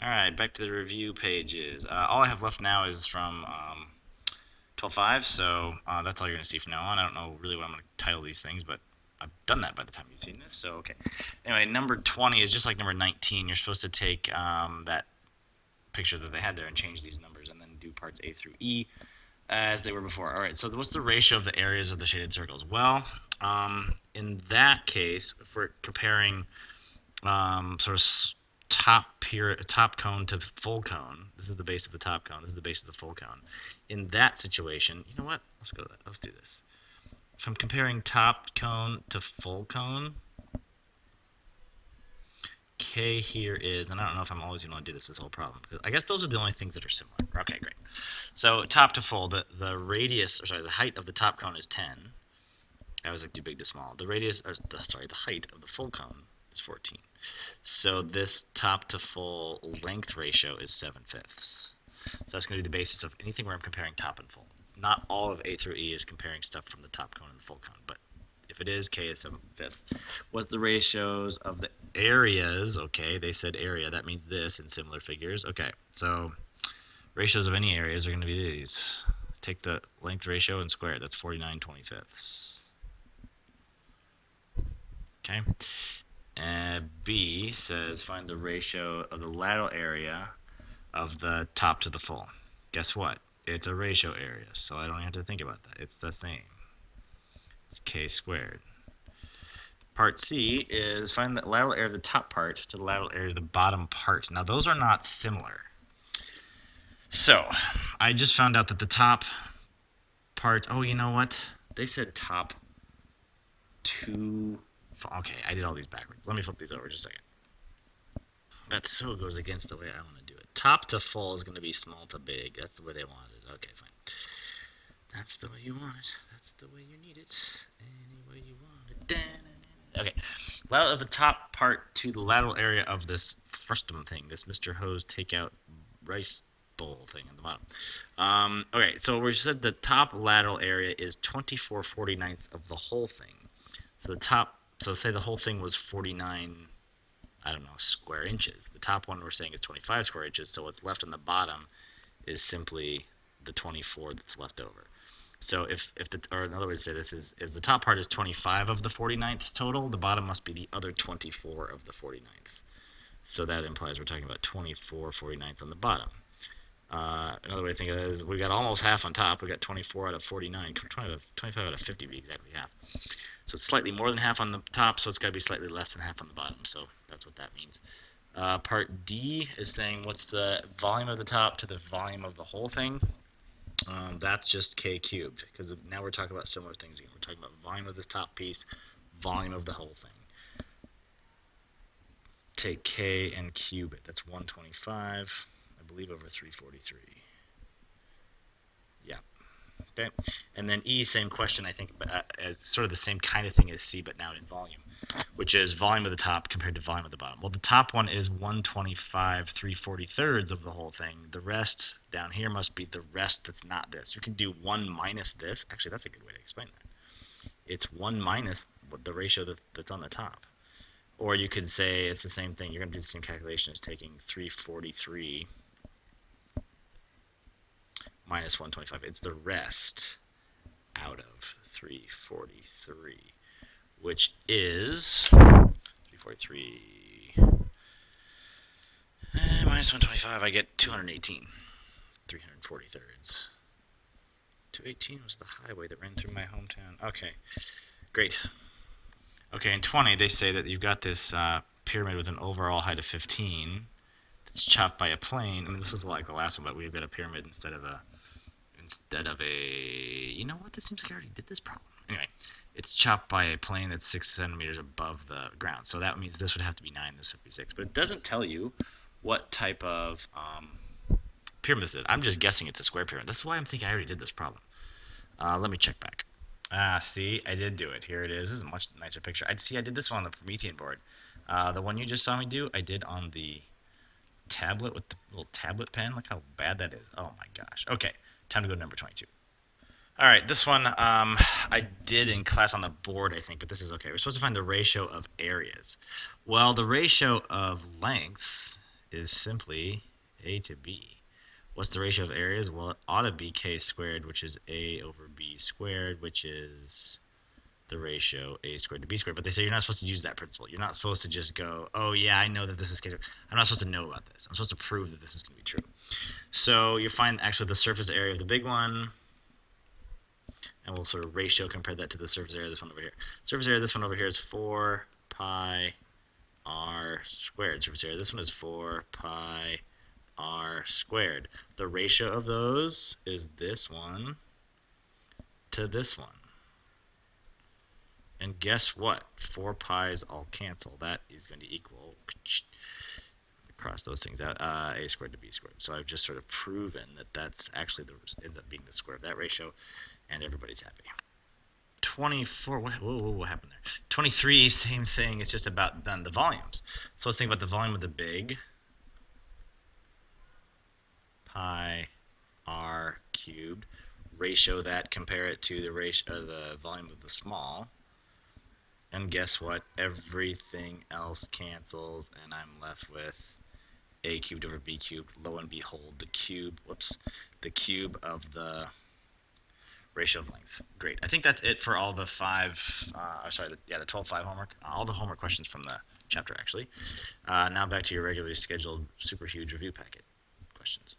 All right, back to the review pages. All I have left now is from 12.5, so that's all you're going to see from now on. I don't know really what I'm going to title these things, but I've done that by the time you've seen this, so okay. Anyway, number 20 is just like number 19. You're supposed to take that picture that they had there and change these numbers and then do parts A through E as they were before. All right, so what's the ratio of the areas of the shaded circles? Well, in that case, if we're comparing sort of top cone to full cone. This is the base of the top cone. This is the base of the full cone. In that situation, you know what? Let's go to that. Let's do this. If I'm comparing top cone to full cone, K here is, and I don't know if I'm always going to want to do this whole problem, because I guess those are the only things that are similar. Okay, great. So top to full, the radius, or sorry, the height of the top cone is 10. I was like too big to small. The radius, or sorry, the height of the full cone is 14. So this top to full length ratio is 7/5. So that's going to be the basis of anything where I'm comparing top and full. Not all of A through E is comparing stuff from the top cone and the full cone, but if it is, K is 7/5. What's the ratios of the areas? Okay, they said area. That means this in similar figures. Okay, so ratios of any areas are going to be these. Take the length ratio and square it. That's 49/25. Okay. B says find the ratio of the lateral area of the top to the full. Guess what? It's a ratio area, so I don't have to think about that. It's the same. It's K squared. Part C is find the lateral area of the top part to the lateral area of the bottom part. Now, those are not similar. So, I just found out that the top part, oh, you know what? They said top two. Okay, I did all these backwards. Let me flip these over just a second. That so goes against the way I want to do it. Top to full is going to be small to big. That's the way they want it. Okay, fine. That's the way you want it. That's the way you need it. Any way you want it. Okay. Lateral of the top part to the lateral area of this frustum thing, this Mr. Hose takeout rice bowl thing at the bottom. Okay, so we said the top lateral area is 24/49th of the whole thing. So the top, so say the whole thing was 49, I don't know, square inches. The top one we're saying is 25 square inches, so what's left on the bottom is simply the 24 that's left over. So if the, or another way to say this is the top part is 25 of the 49ths total, the bottom must be the other 24 of the 49ths. So that implies we're talking about 24 49ths on the bottom. Another way to think of it is we got almost half on top. We got 24 out of 49, 25 out of 50 would be exactly half. So it's slightly more than half on the top, so it's got to be slightly less than half on the bottom. So that's what that means. Part D is saying what's the volume of the top to the volume of the whole thing. That's just K cubed, because now we're talking about similar things again. We're talking about volume of this top piece, volume of the whole thing. Take K and cube it. That's 125, I believe, over 343. Yeah. Okay. And then E, same question, I think, as sort of the same kind of thing as C, but now in volume, which is volume of the top compared to volume of the bottom. Well, the top one is 125 3/43 of the whole thing. The rest down here must be the rest that's not this. You can do 1 minus this. Actually, that's a good way to explain that. It's 1 minus the ratio that's on the top. Or you could say it's the same thing. You're going to do the same calculation as taking 343 minus 125. It's the rest out of 343, which is 343 minus 125. I get 218, 340 thirds. 218 was the highway that ran through my hometown. Okay, great. Okay, in 20, they say that you've got this pyramid with an overall height of 15 that's chopped by a plane. I mean, this was like the last one, but we've got a pyramid instead of a, you know what? This seems like I already did this problem. Anyway, it's chopped by a plane that's 6 centimeters above the ground. So that means this would have to be 9, this would be 6. But it doesn't tell you what type of pyramid this is. I'm just guessing it's a square pyramid. That's why I'm thinking I already did this problem. Let me check back. See, I did do it. Here it is. This is a much nicer picture. I did this one on the Promethean board. The one you just saw me do, I did on the tablet with the little tablet pen. Look how bad that is. Oh my gosh. Okay, time to go to number 22. All right, this one I did in class on the board, I think, but this is okay. We're supposed to find the ratio of areas. Well, the ratio of lengths is simply a to b. What's the ratio of areas? Well, it ought to be k squared, which is a over b squared, which is the ratio a squared to b squared. But they say you're not supposed to use that principle. You're not supposed to just go, oh yeah, I know that this is k squared. I'm not supposed to know about this. I'm supposed to prove that this is going to be true. So you find actually the surface area of the big one, and we'll sort of ratio compare that to the surface area of this one over here. Surface area of this one over here is 4 pi r squared. Surface area of this one is 4 pi r squared. The ratio of those is this one to this one. And guess what? 4 pi's all cancel. That is going to equal, cross those things out, a squared to b squared. So I've just sort of proven that that's actually ends up being the square of that ratio, and everybody's happy. 24, what happened there? 23, same thing. It's just about then the volumes. So let's think about the volume of the big, pi r cubed. Ratio that, compare it to the ratio, the volume of the small. And guess what? Everything else cancels, and I'm left with a cubed over b cubed. Lo and behold, the cube of the ratio of lengths. Great. I think that's it for all the the 12-5 homework. All the homework questions from the chapter, actually. Now back to your regularly scheduled super huge review packet questions.